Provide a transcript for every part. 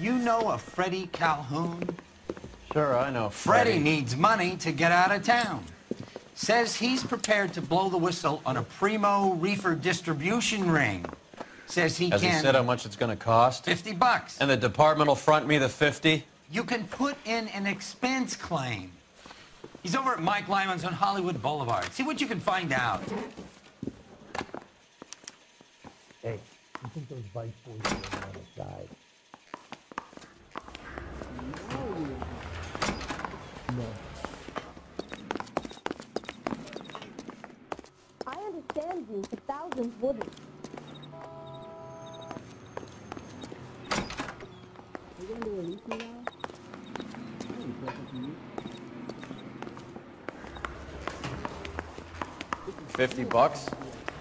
You know a Freddie Calhoun? Sure, I know Freddie needs money to get out of town. Says he's prepared to blow the whistle on a primo Reefer distribution ring. Says he Has can... he said how much it's going to cost? $50. And the department will front me the 50? You can put in an expense claim. He's over at Mike Lyman's on Hollywood Boulevard. See what you can find out. Hey, you think those vice boys are on the side? No. I understand you, but thousands wouldn't. You going to release me now? $50?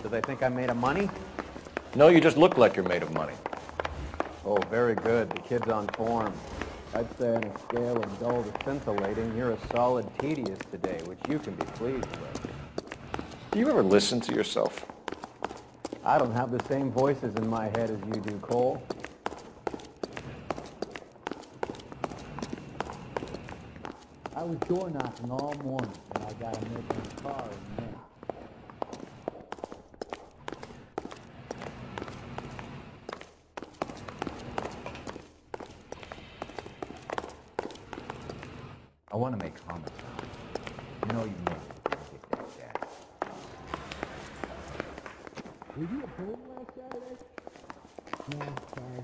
Do they think I'm made of money? No, you just look like you're made of money. Oh, very good. The kid's on form. I'd say on a scale of dull to scintillating, you're a solid tedious today, which you can be pleased with. Do you ever listen to yourself? I don't have the same voices in my head as you do, Cole. I was door knocking all morning, and I got a make in the car in a minute. I want to make comments. You know you make it. Get that jack. Were you at home last Saturday? No, sorry.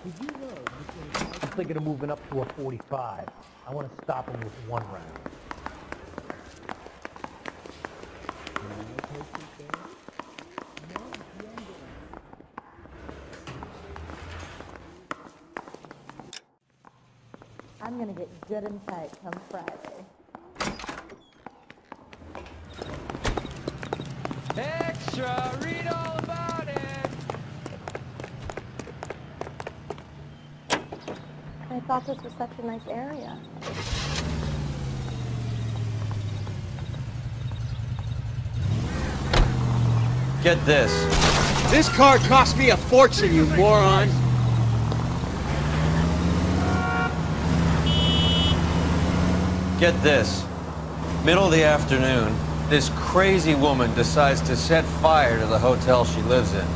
Did you know? I'm thinking of moving up to a 45. I want to stop him with one round. I'm gonna get good and tight come Friday. Extra! Read all about it! I thought this was such a nice area. Get this. This car cost me a fortune, you moron! Get this. Middle of the afternoon, this crazy woman decides to set fire to the hotel she lives in.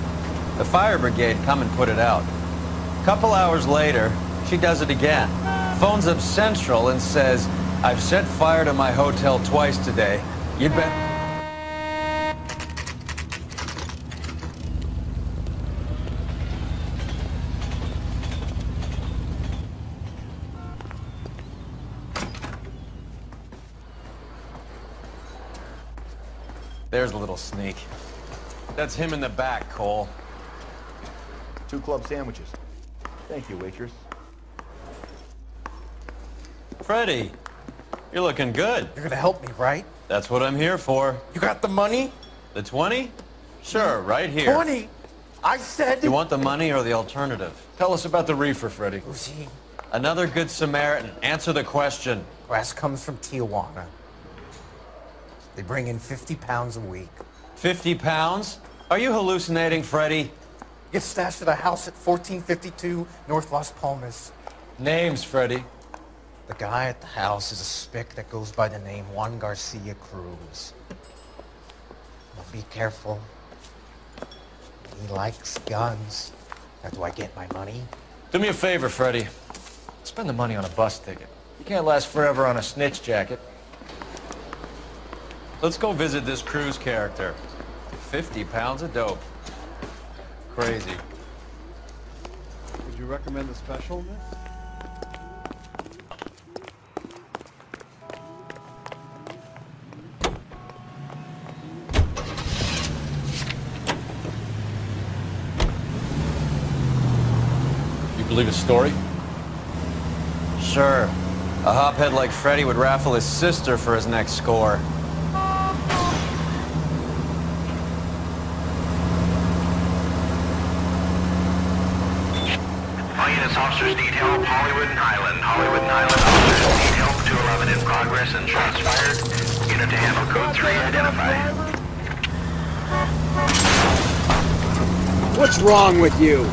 The fire brigade come and put it out. A couple hours later, she does it again. Phones up Central and says, "I've set fire to my hotel twice today. You bet." There's a little sneak. That's him in the back, Cole. 2 club sandwiches. Thank you, waitress. Freddie, you're looking good. You're gonna help me, right? That's what I'm here for. You got the money? The 20? Sure, right here. 20? I said... You want the money or the alternative? Tell us about the reefer, Freddie. Who's he? Another good Samaritan. Answer the question. Grass comes from Tijuana. They bring in 50 pounds a week. 50 pounds? Are you hallucinating, Freddie? Gets stashed at a house at 1452 North Las Palmas. Names, Freddie. The guy at the house is a spick that goes by the name Juan Garcia Cruz. Now be careful. He likes guns. Now do I get my money? Do me a favor, Freddie. Spend the money on a bus ticket. You can't last forever on a snitch jacket. Let's go visit this Cruz character. 50 pounds of dope. Crazy. Would you recommend the special, miss? You believe his story? Sure. A hophead like Freddie would raffle his sister for his next score. All units, officers need help. Hollywood and Highland. Hollywood and Highland officers need help. 211 in progress and shots fired. Unit to handle code 3 identified. What's wrong with you?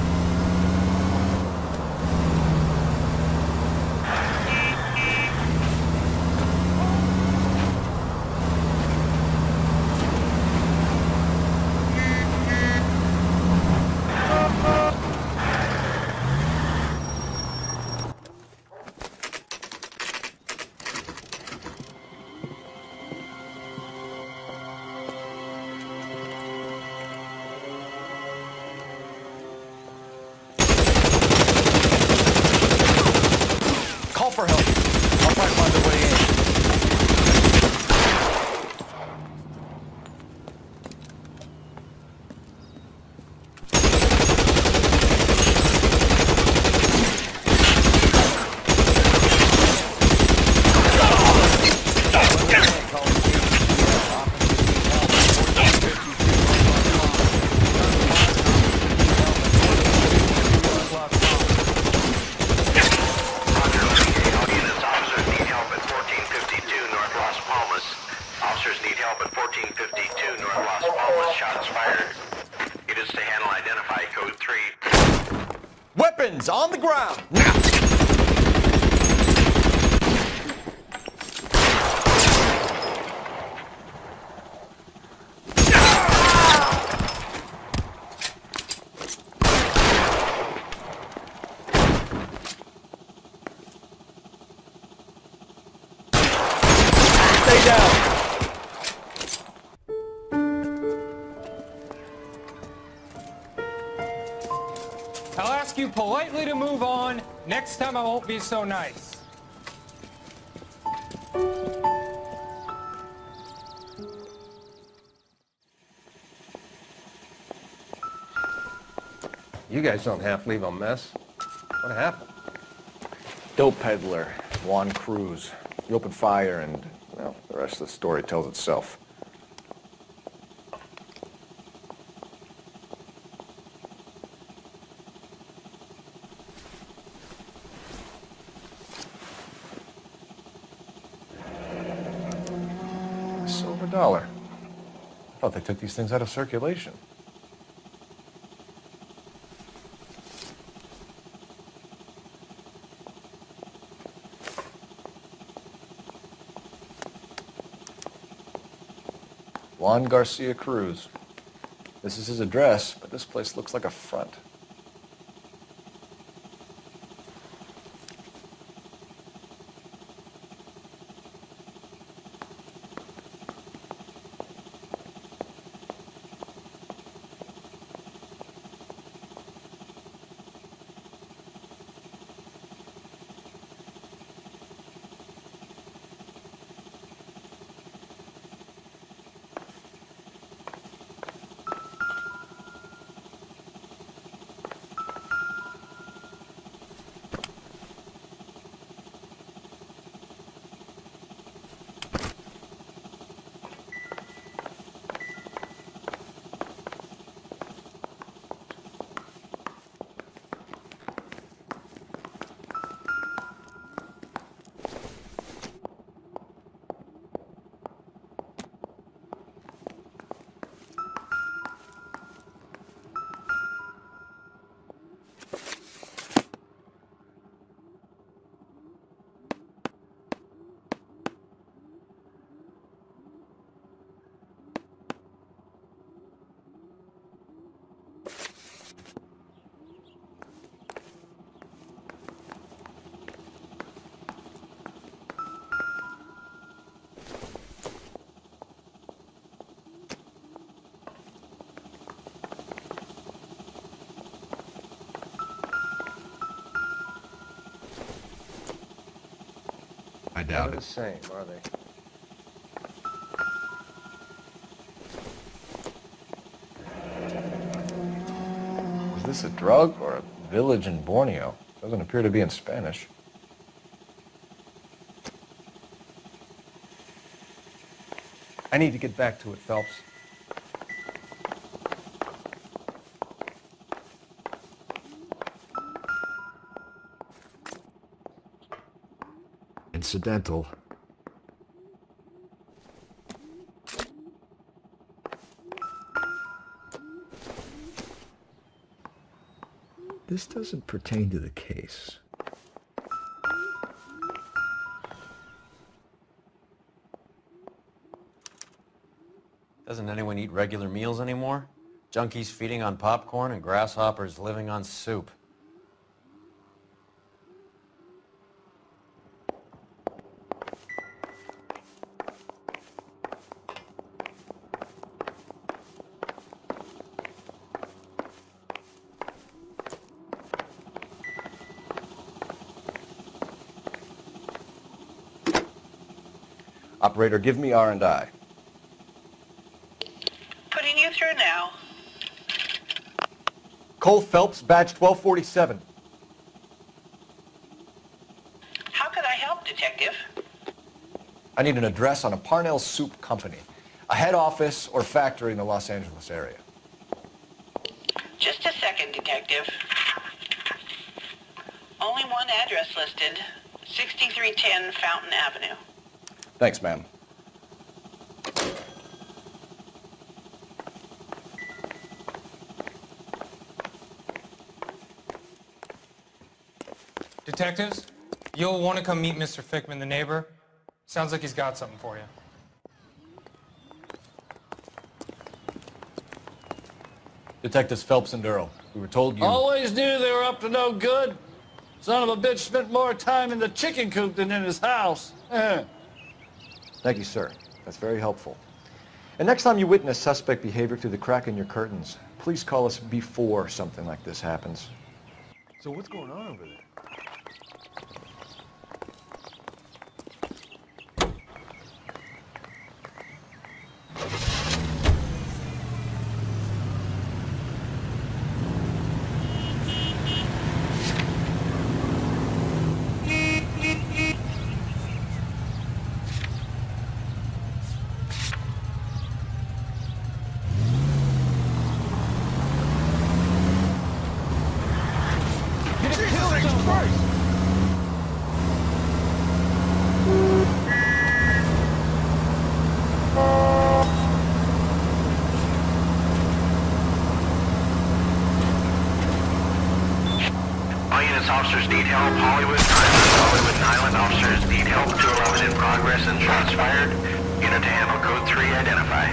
For help. I'll probably find a way in. Weapons on the ground, now! Stay down! I'll ask you politely to move on. Next time I won't be so nice. You guys don't half leave a mess. What happened? Dope peddler, Juan Cruz. He opened fire and, well, the rest of the story tells itself. Silver dollar. I thought they took these things out of circulation. Juan Garcia Cruz. This is his address, but this place looks like a front. I doubt They're it. the same, are they? Is this a drug or a village in Borneo? Doesn't appear to be in Spanish. I need to get back to it, Phelps. Incidental. This doesn't pertain to the case. Doesn't anyone eat regular meals anymore? Junkies feeding on popcorn and grasshoppers living on soup. Operator, give me R&I. Putting you through now. Cole Phelps, badge 1247. How could I help, Detective? I need an address on a Parnell Soup Company, a head office or factory in the Los Angeles area. Just a second, Detective. Only one address listed, 6310 Fountain Avenue. Thanks, ma'am. Detectives, you'll want to come meet Mr. Fickman, the neighbor. Sounds like he's got something for you. Detectives Phelps and Durrell, we were told you... Always knew they were up to no good. Son of a bitch spent more time in the chicken coop than in his house. Thank you, sir. That's very helpful. And next time you witness suspect behavior through the crack in your curtains, please call us before something like this happens. So what's going on over there? Officers need help. Hollywood and Highland officers need help. 211 in progress and shots fired. Unit to handle code 3, identify.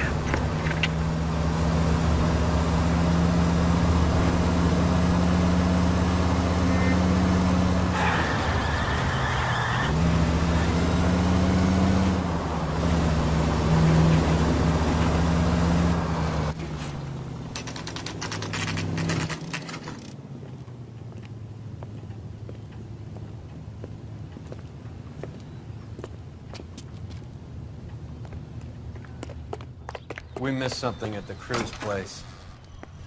We missed something at the Cruz place.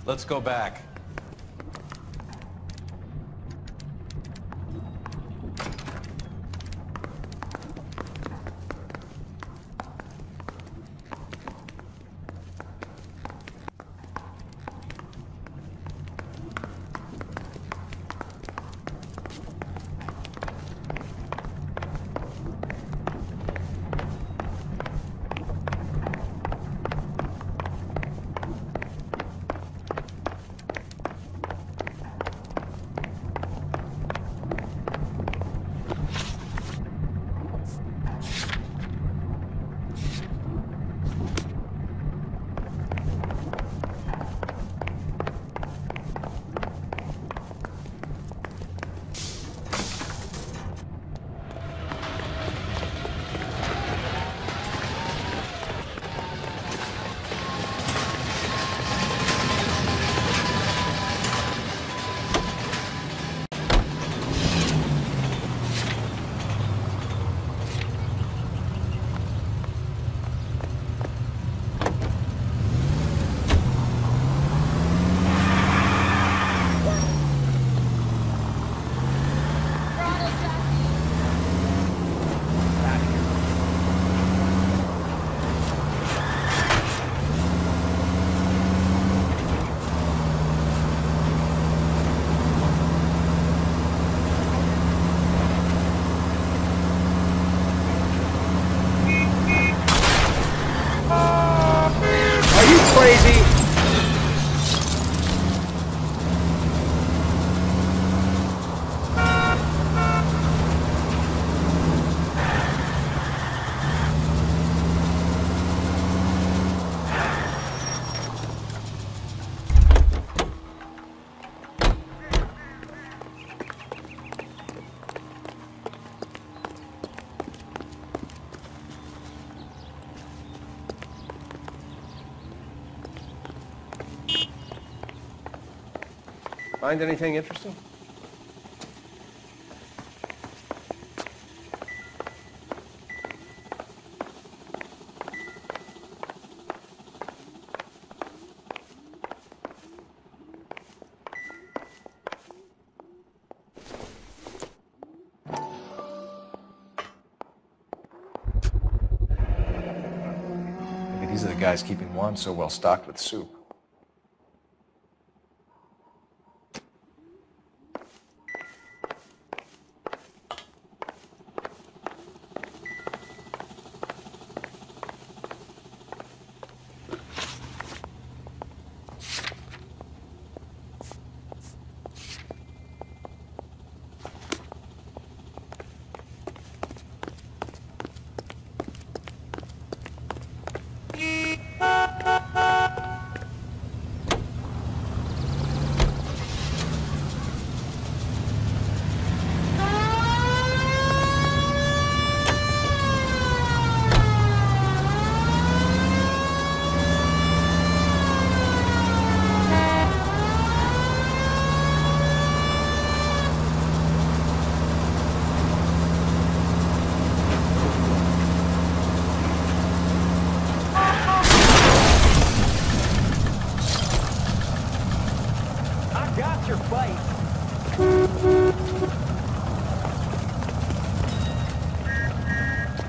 Let's go back. Find anything interesting? These are the guys keeping Juan so well stocked with soup.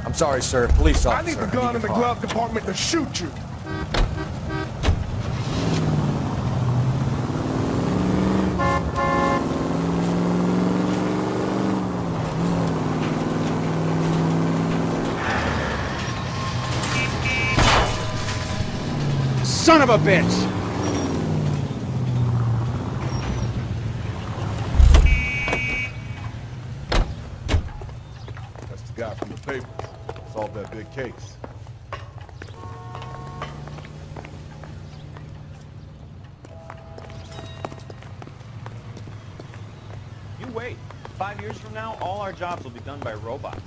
I'm sorry, sir. Police officer. I need the gun in the glove compartment to shoot you. Son of a bitch! That's the guy from the paper. Solved that big case. You wait. 5 years from now, all our jobs will be done by robots.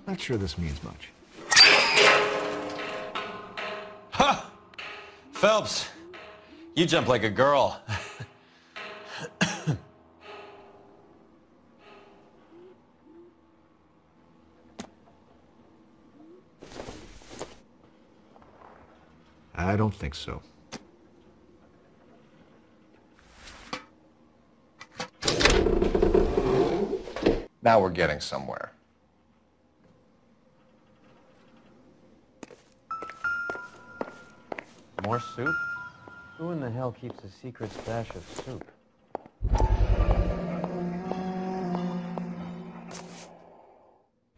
Not sure this means much. Ha! Phelps, you jump like a girl. I don't think so. Now we're getting somewhere. More soup? Who in the hell keeps a secret stash of soup?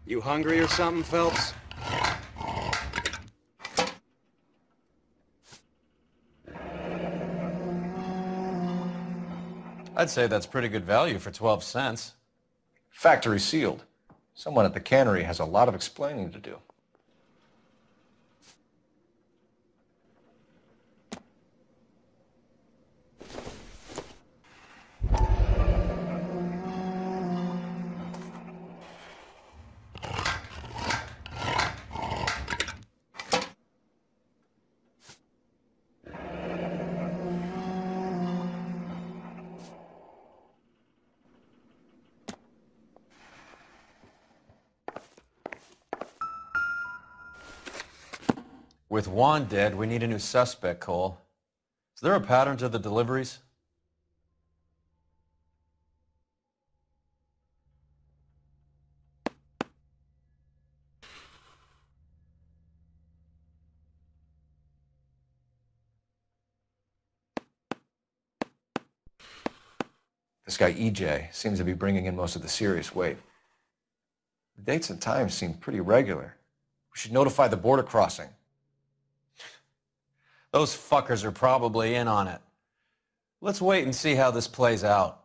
You hungry or something, Phelps? I'd say that's pretty good value for 12 cents. Factory sealed. Someone at the cannery has a lot of explaining to do. With Juan dead, we need a new suspect, Cole. Is there a pattern to the deliveries? This guy EJ seems to be bringing in most of the serious weight. The dates and times seem pretty regular. We should notify the border crossing. Those fuckers are probably in on it. Let's wait and see how this plays out.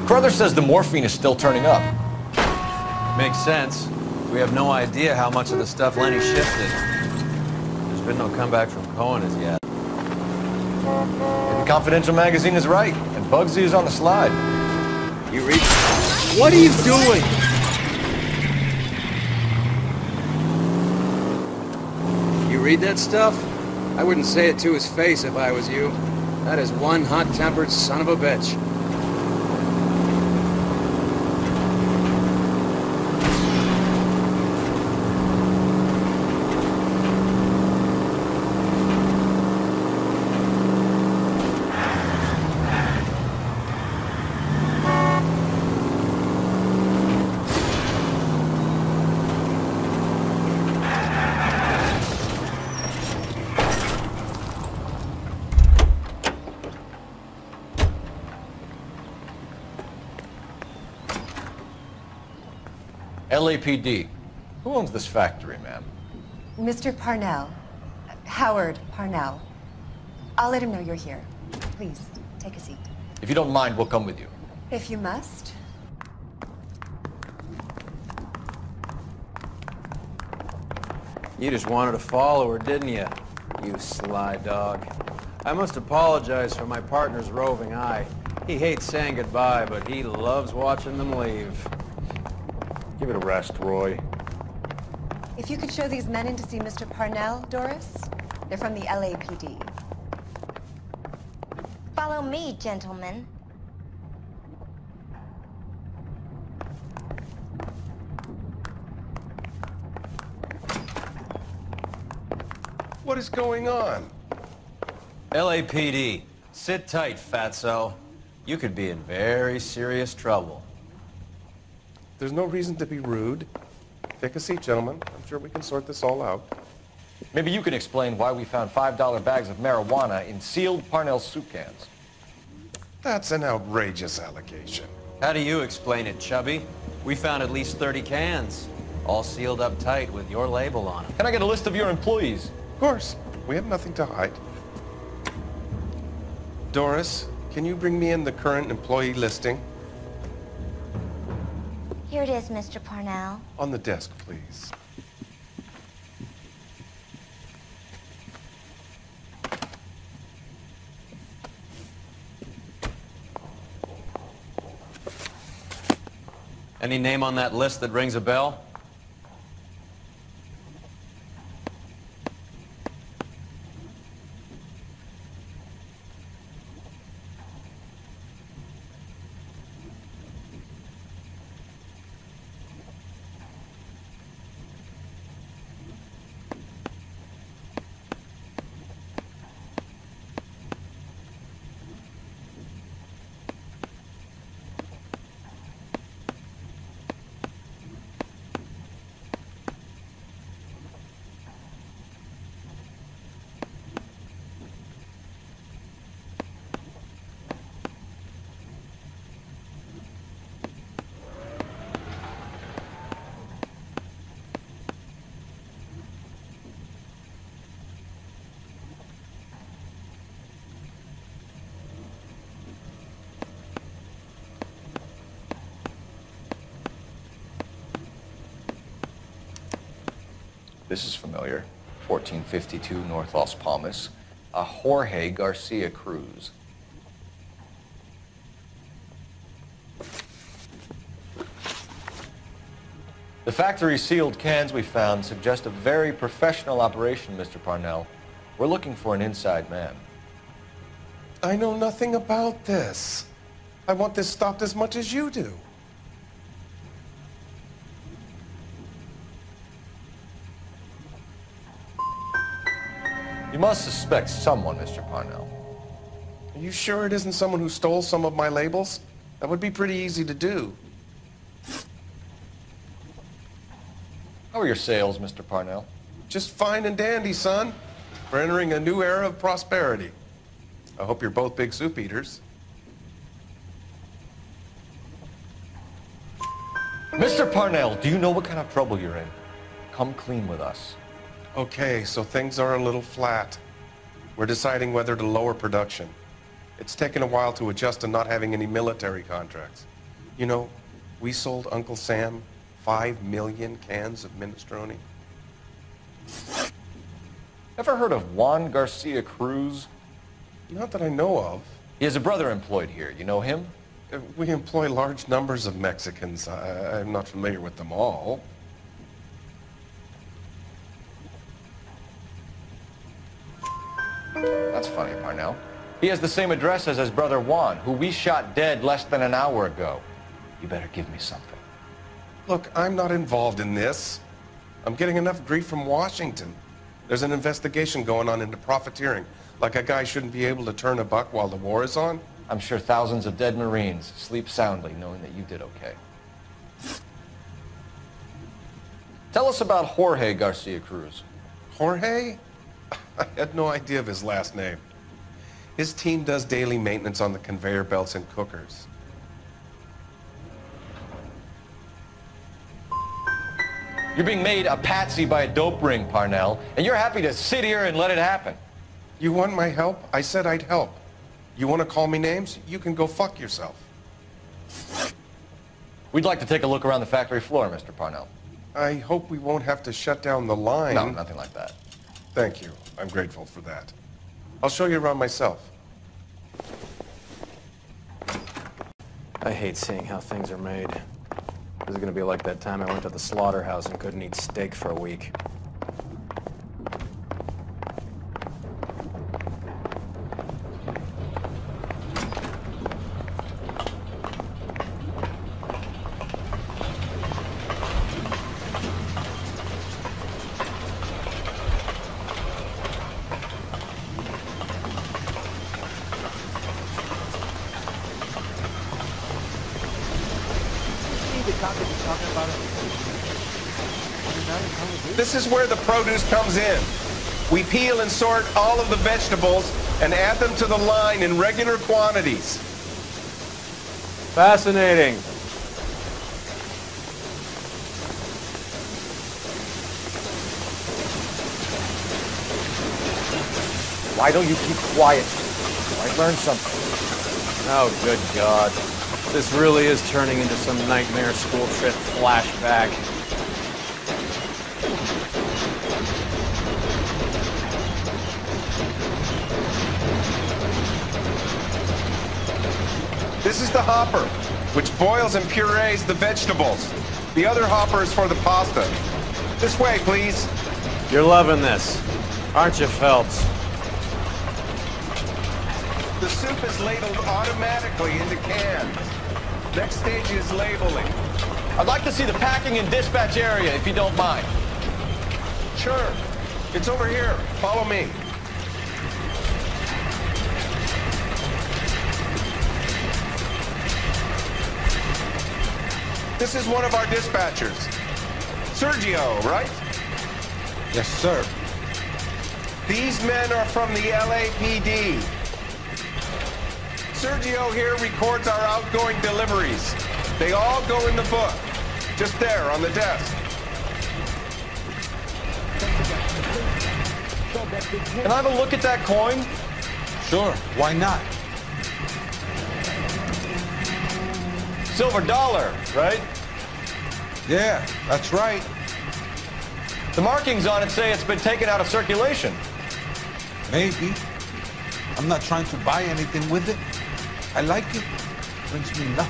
Brother says the morphine is still turning up. Makes sense. We have no idea how much of the stuff Lenny shifted. There's been no comeback from Cohen as yet. Maybe Confidential magazine is right, and Bugsy is on the slide. You read? What are you doing? You read that stuff? I wouldn't say it to his face if I was you. That is one hot-tempered son of a bitch. LAPD. Who owns this factory, ma'am? Mr. Parnell. Howard Parnell. I'll let him know you're here. Please, take a seat. If you don't mind, we'll come with you. If you must. You just wanted a follower, didn't you? You sly dog. I must apologize for my partner's roving eye. He hates saying goodbye, but he loves watching them leave. Give it a rest, Roy. If you could show these men in to see Mr. Parnell, Doris. They're from the LAPD. Follow me, gentlemen. What is going on? LAPD, sit tight, fatso. You could be in very serious trouble. There's no reason to be rude. Take a seat, gentlemen. I'm sure we can sort this all out. Maybe you can explain why we found $5 bags of marijuana in sealed Parnell soup cans. That's an outrageous allegation. How do you explain it, Chubby? We found at least 30 cans, all sealed up tight with your label on them. Can I get a list of your employees? Of course. We have nothing to hide. Doris, can you bring me in the current employee listing? Here it is, Mr. Parnell. On the desk, please. Any name on that list that rings a bell? This is familiar. 1452 North Las Palmas. A Jorge Garcia Cruz. The factory sealed cans we found suggest a very professional operation, Mr. Parnell. We're looking for an inside man. I know nothing about this. I want this stopped as much as you do. You must suspect someone, Mr. Parnell. Are you sure it isn't someone who stole some of my labels? That would be pretty easy to do. How are your sales, Mr. Parnell? Just fine and dandy, son. We're entering a new era of prosperity. I hope you're both big soup eaters. Mr. Parnell, do you know what kind of trouble you're in? Come clean with us. Okay, so things are a little flat. We're deciding whether to lower production. It's taken a while to adjust to not having any military contracts. You know, we sold Uncle Sam 5 million cans of minestrone. Ever heard of Juan Garcia Cruz? Not that I know of. He has a brother employed here. You know him? We employ large numbers of Mexicans. I'm not familiar with them all. That's funny, Parnell. He has the same address as his brother Juan, who we shot dead less than an hour ago. You better give me something. Look, I'm not involved in this. I'm getting enough grief from Washington. There's an investigation going on into profiteering. Like a guy shouldn't be able to turn a buck while the war is on. I'm sure thousands of dead Marines sleep soundly knowing that you did okay. Tell us about Jorge Garcia Cruz. Jorge? I had no idea of his last name. His team does daily maintenance on the conveyor belts and cookers. You're being made a patsy by a dope ring, Parnell, and you're happy to sit here and let it happen. You want my help? I said I'd help. You want to call me names? You can go fuck yourself. We'd like to take a look around the factory floor, Mr. Parnell. I hope we won't have to shut down the line. No, nothing like that. Thank you. I'm grateful for that. I'll show you around myself. I hate seeing how things are made. This is gonna be like that time I went to the slaughterhouse and couldn't eat steak for a week. This is where the produce comes in. We peel and sort all of the vegetables and add them to the line in regular quantities. Fascinating. Why don't you keep quiet? I learned something. Oh, good God. This really is turning into some nightmare school trip flashback. This is the hopper, which boils and purees the vegetables. The other hopper is for the pasta. This way, please. You're loving this, aren't you, Phelps? The soup is ladled automatically into cans. Next stage is labeling. I'd like to see the packing and dispatch area, if you don't mind. Sure. It's over here. Follow me. This is one of our dispatchers. Sergio, right? Yes, sir. These men are from the LAPD. Sergio here records our outgoing deliveries. They all go in the book. Just there on the desk. Can I have a look at that coin? Sure, why not? Silver dollar, right? Yeah, that's right. The markings on it say it's been taken out of circulation. Maybe. I'm not trying to buy anything with it. I like it. Brings me luck.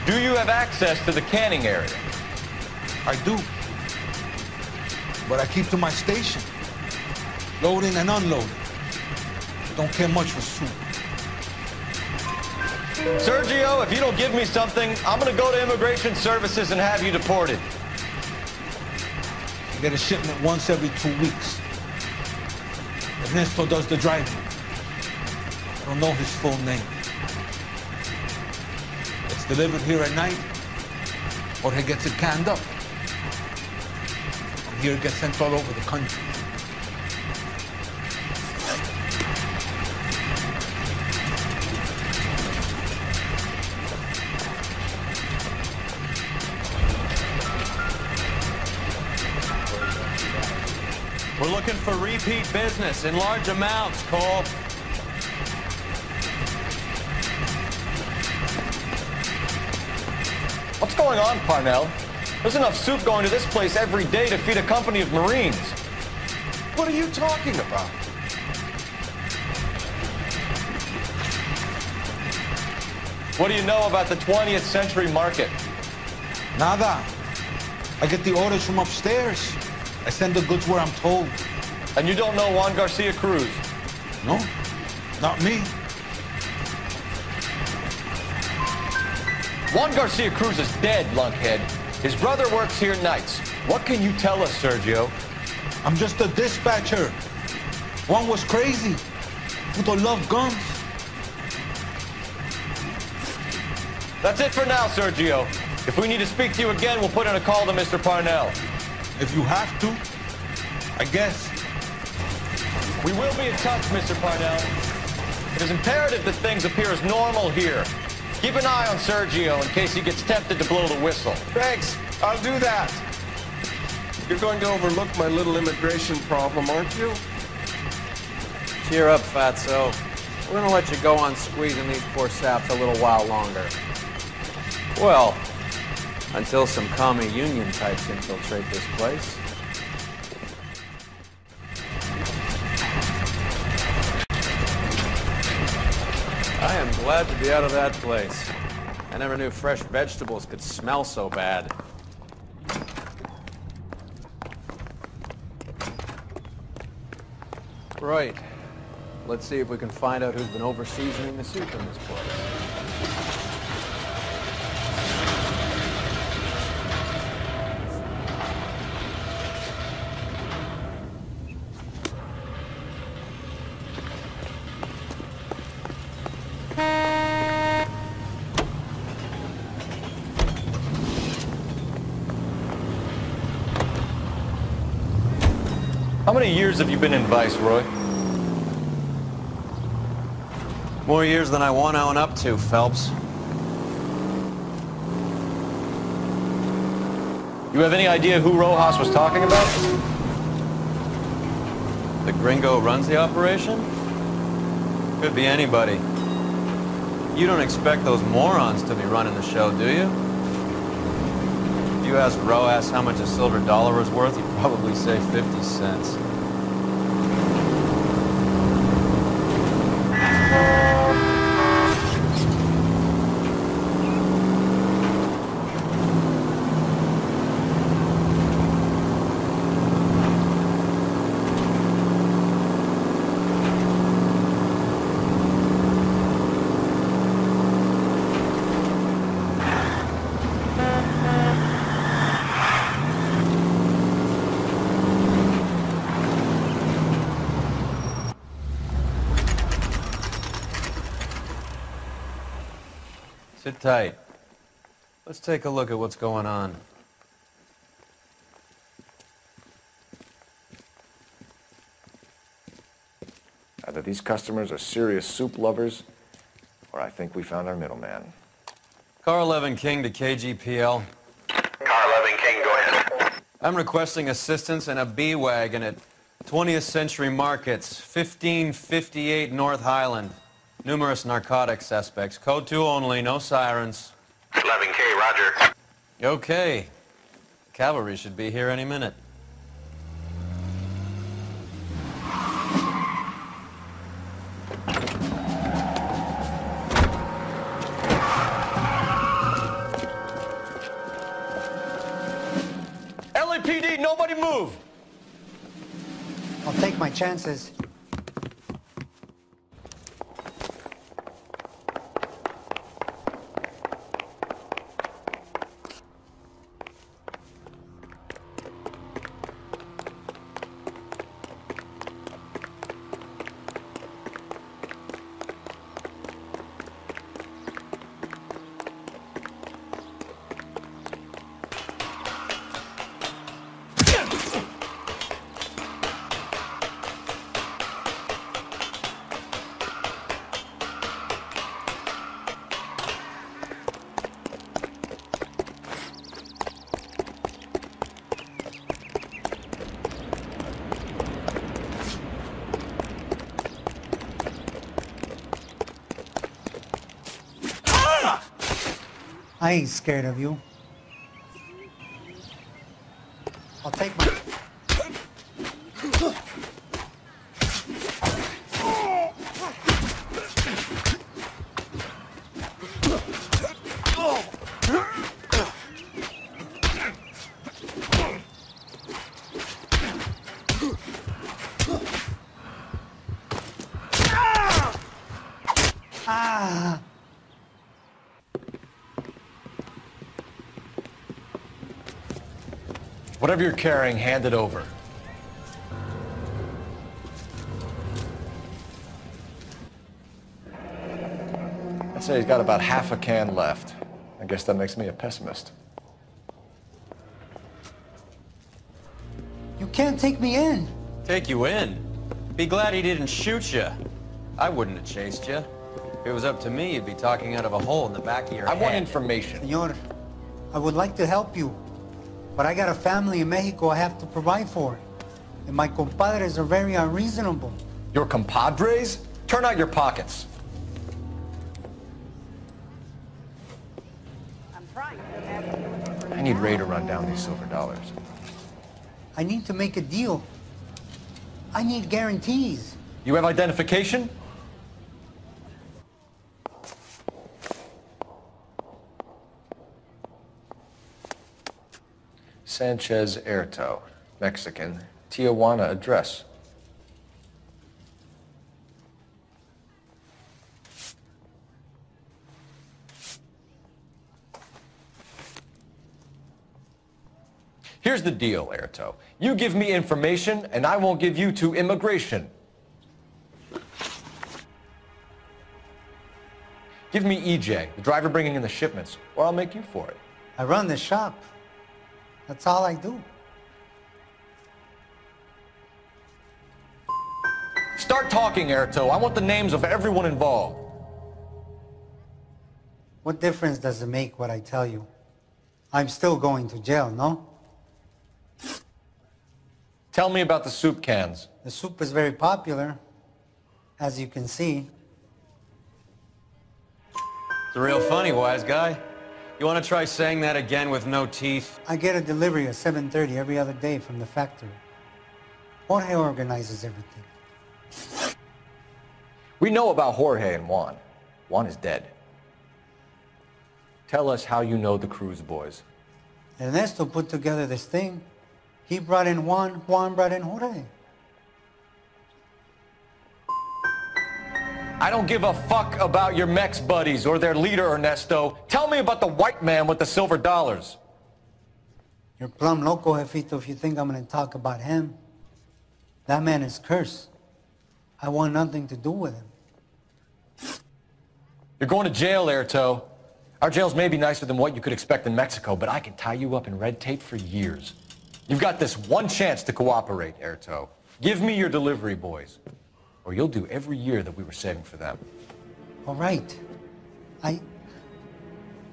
Do you have access to the canning area? I do. But I keep to my station. Loading and unloading. Don't care much for soup. Sergio, if you don't give me something, I'm gonna go to Immigration Services and have you deported. I get a shipment once every 2 weeks. Ernesto does the driving. I don't know his full name. It's delivered here at night, or he gets it canned up. From here it gets sent all over the country. We're looking for repeat business in large amounts, Cole. What's going on, Parnell? There's enough soup going to this place every day to feed a company of Marines. What are you talking about? What do you know about the 20th century market? Nada. I get the orders from upstairs. I send the goods where I'm told. And you don't know Juan Garcia Cruz? No, not me. Juan Garcia Cruz is dead, lunkhead. His brother works here nights. What can you tell us, Sergio? I'm just a dispatcher. Juan was crazy. Puto loved guns. That's it for now, Sergio. If we need to speak to you again, we'll put in a call to Mr. Parnell. If you have to, I guess. We will be in touch, Mr. Parnell. It is imperative that things appear as normal here. Keep an eye on Sergio in case he gets tempted to blow the whistle. Thanks. I'll do that. You're going to overlook my little immigration problem, aren't you? Cheer up, fatso. We're gonna let you go on squeezing these poor saps a little while longer. Well, until some commie union types infiltrate this place. I am glad to be out of that place. I never knew fresh vegetables could smell so bad. Right. Let's see if we can find out who's been over-seasoning the soup in this place. How many years have you been in Vice, Roy? More years than I want to own up to, Phelps. You have any idea who Rojas was talking about? The gringo who runs the operation? Could be anybody. You don't expect those morons to be running the show, do you? If you asked Rojas how much a silver dollar was worth, he'd probably say 50 cents. Sit tight. Let's take a look at what's going on. Either these customers are serious soup lovers, or I think we found our middleman. Car 11 King to KGPL. Car 11 King, go ahead. I'm requesting assistance in a B-Wagon at 20th Century Markets, 1558 North Highland. Numerous narcotic suspects. Code 2 only, no sirens. 11K, roger. Okay. Cavalry should be here any minute. LAPD, nobody move! I'll take my chances. I ain't scared of you. I'll take my... Ah! Whatever you're carrying, hand it over. I'd say he's got about half a can left. I guess that makes me a pessimist. You can't take me in. Take you in? Be glad he didn't shoot you. I wouldn't have chased you. If it was up to me, you'd be talking out of a hole in the back of your head. I want information. Senor, I would like to help you, but I got a family in Mexico I have to provide for. And my compadres are very unreasonable. Your compadres? Turn out your pockets. I need Ray to run down these silver dollars. I need to make a deal. I need guarantees. You have identification? Sanchez Erto, Mexican, Tijuana address. Here's the deal, Erto. You give me information, and I won't give you to immigration. Give me EJ, the driver bringing in the shipments, or I'll make you for it. I run the shop. That's all I do. Start talking, Erto. I want the names of everyone involved. What difference does it make what I tell you? I'm still going to jail, no? Tell me about the soup cans. The soup is very popular, as you can see. It's real funny, wise guy. You want to try saying that again with no teeth? I get a delivery at 7:30 every other day from the factory. Jorge organizes everything. We know about Jorge and Juan. Juan is dead. Tell us how you know the Cruz boys. Ernesto put together this thing. He brought in Juan, Juan brought in Jorge. I don't give a fuck about your Mex buddies or their leader, Ernesto. Tell me about the white man with the silver dollars. You're plumb loco, Jefito, if you think I'm going to talk about him. That man is cursed. I want nothing to do with him. You're going to jail, Erto. Our jails may be nicer than what you could expect in Mexico, but I can tie you up in red tape for years. You've got this one chance to cooperate, Erto. Give me your delivery boys, or you'll do every year that we were saving for them. All right.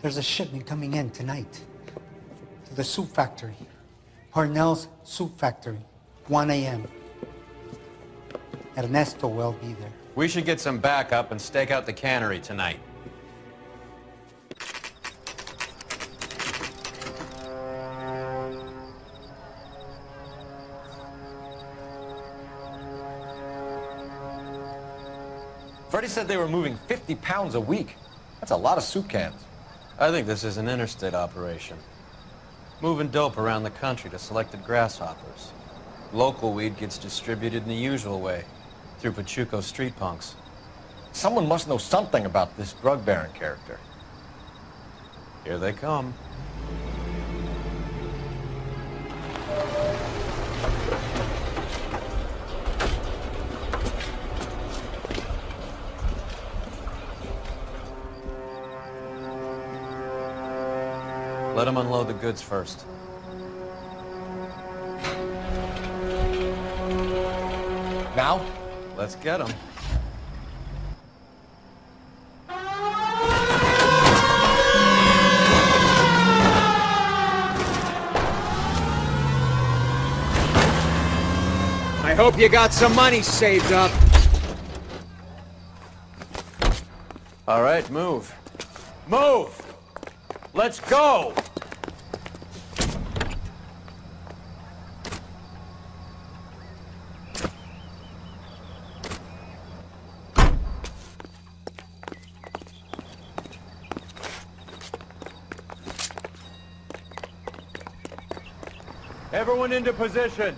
There's a shipment coming in tonight to the soup factory. Parnell's soup factory, 1 a.m. Ernesto will be there. We should get some backup and stake out the cannery tonight. Freddie said they were moving 50 pounds a week. That's a lot of soup cans. I think this is an interstate operation. Moving dope around the country to selected grasshoppers. Local weed gets distributed in the usual way, through Pachuco street punks. Someone must know something about this drug baron character. Here they come. Let them unload the goods first. Now? Let's get them. I hope you got some money saved up. All right, move. Move! Let's go! Everyone into position.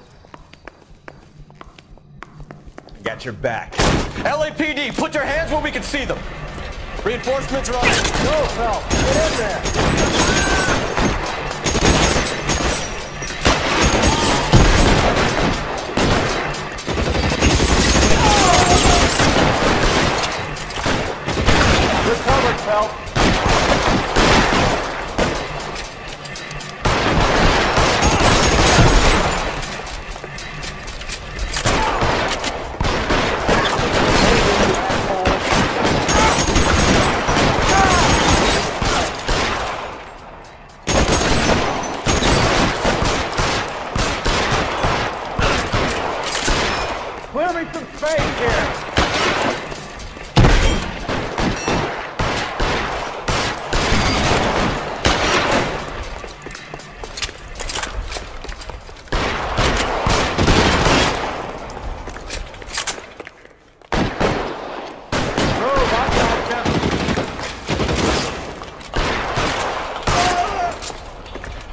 Got your back. LAPD, put your hands where we can see them. Reinforcements are on. Go, Phelps. Get in there. You're covered, Phelps. Clear me some space here.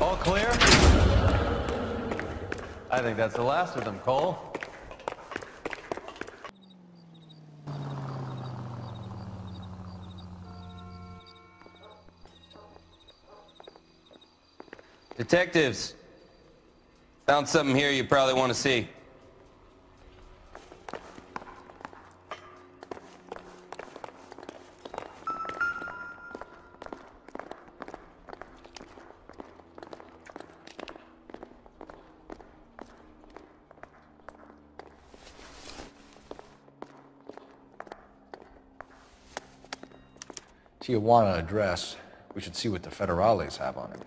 All clear? I think that's the last of them, Cole. Detectives, found something here you probably want to see. Tijuana address. We should see what the federales have on it.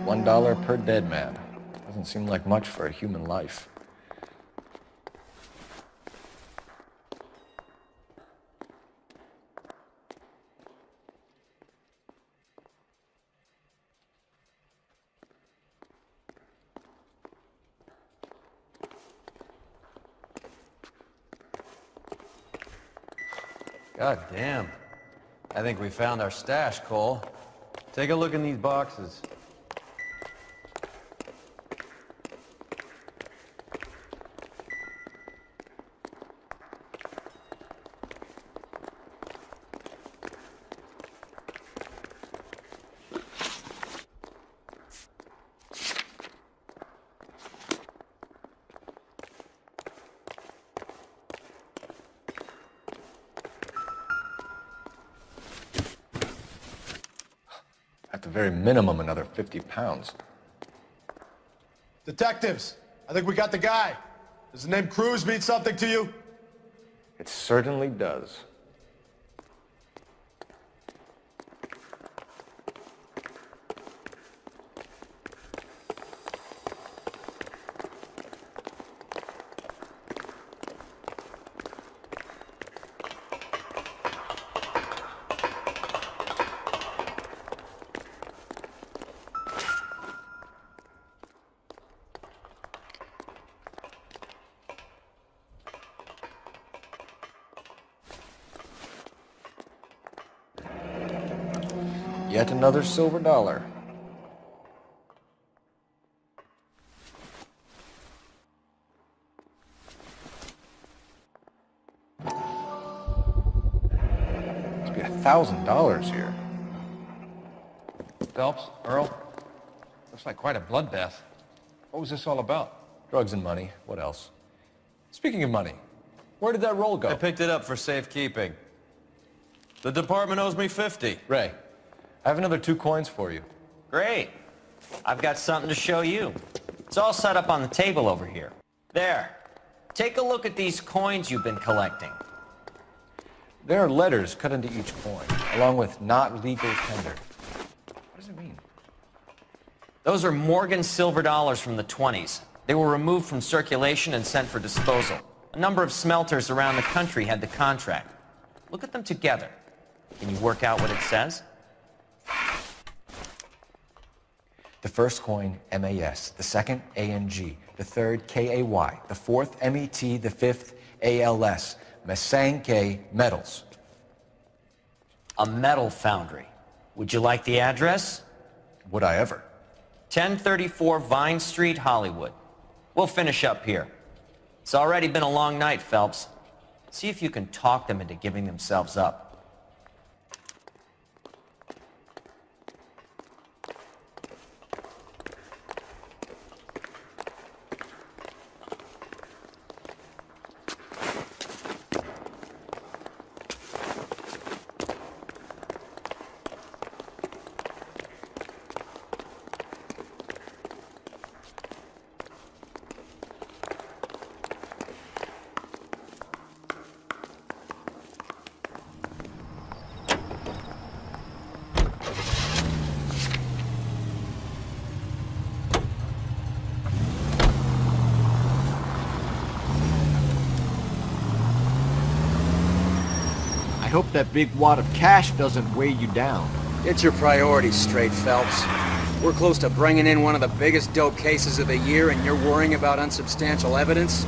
$1 per dead man. Doesn't seem like much for a human life. God damn. I think we found our stash, Cole. Take a look in these boxes. At the very minimum, another 50 pounds. Detectives, I think we got the guy. Does the name Cruz mean something to you? It certainly does. Yet another silver dollar. Must be $1,000 here. Phelps, Earl, looks like quite a bloodbath. What was this all about? Drugs and money. What else? Speaking of money, where did that roll go? I picked it up for safekeeping. The department owes me 50. Ray, I have another 2 coins for you. Great. I've got something to show you. It's all set up on the table over here. There. Take a look at these coins you've been collecting. There are letters cut into each coin, along with not legal tender. What does it mean? Those are Morgan silver dollars from the 20s. They were removed from circulation and sent for disposal. A number of smelters around the country had the contract. Look at them together. Can you work out what it says? The first coin, MAS. The second, ANG. The third, KAY. The fourth, MET. The fifth, ALS. Masanke Metals. A metal foundry. Would you like the address? Would I ever? 1034 Vine Street, Hollywood. We'll finish up here. It's already been a long night, Phelps. See if you can talk them into giving themselves up. I hope that big wad of cash doesn't weigh you down. Get your priorities straight, Phelps. We're close to bringing in one of the biggest dope cases of the year, and you're worrying about unsubstantial evidence?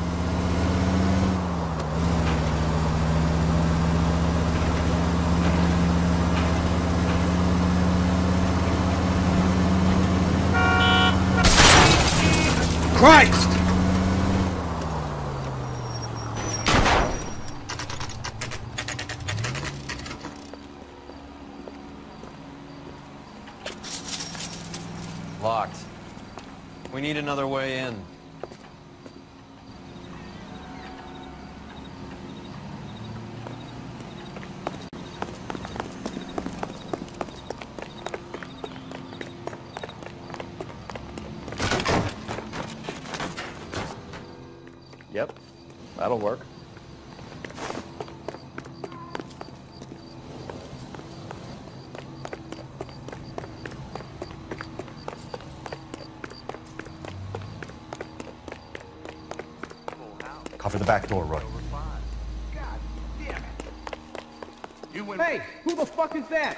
Christ! Locked. We need another way in. Yep, that'll work. Cover the back door, Roy. Hey, who the fuck is that?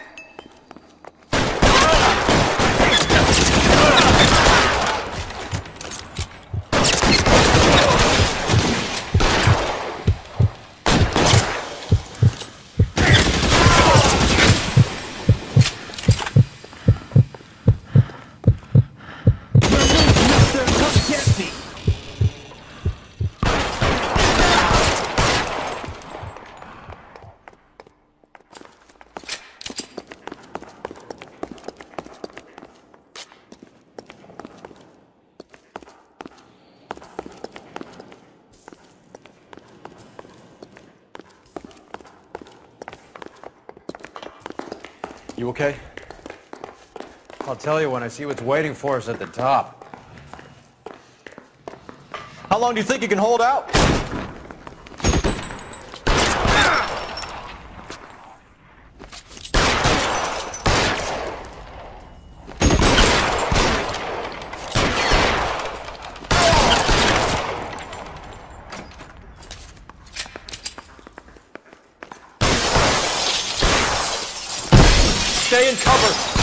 You okay? I'll tell you when I see what's waiting for us at the top. How long do you think you can hold out? Stay in cover.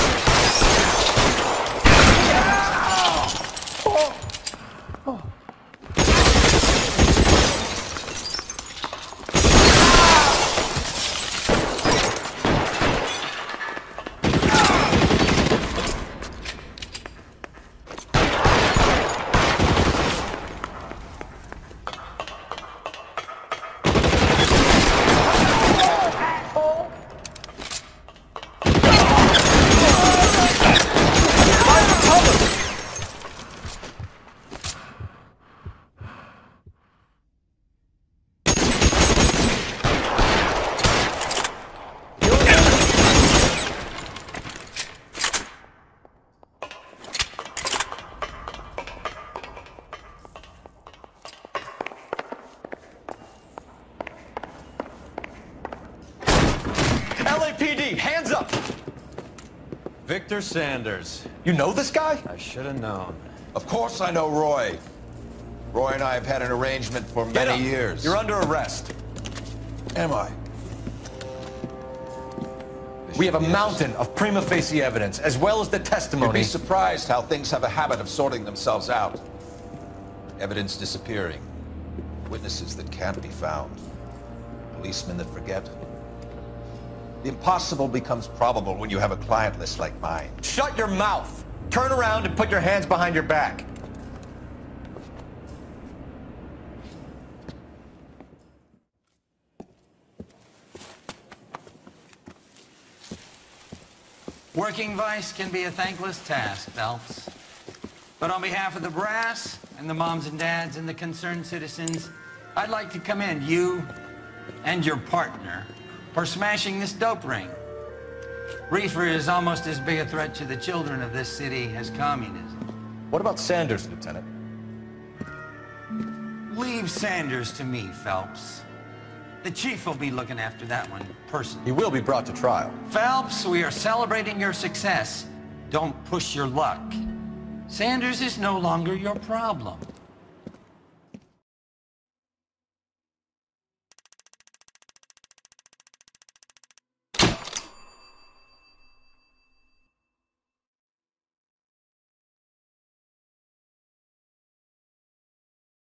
LAPD, hands up! Victor Sanders. You know this guy? I should have known. Of course I know Roy. Roy and I have had an arrangement for many years. You're under arrest. Am I? We have a mountain of prima facie evidence, as well as the testimony. You'd be surprised how things have a habit of sorting themselves out. Evidence disappearing. Witnesses that can't be found. Policemen that forget. The impossible becomes probable when you have a client list like mine. Shut your mouth! Turn around and put your hands behind your back. Working vice can be a thankless task, Phelps. But on behalf of the brass and the moms and dads and the concerned citizens, I'd like to commend you and your partner for smashing this dope ring. Reefer is almost as big a threat to the children of this city as communism. What about Sanders, Lieutenant? Leave Sanders to me, Phelps. The chief will be looking after that one personally. He will be brought to trial. Phelps, we are celebrating your success. Don't push your luck. Sanders is no longer your problem.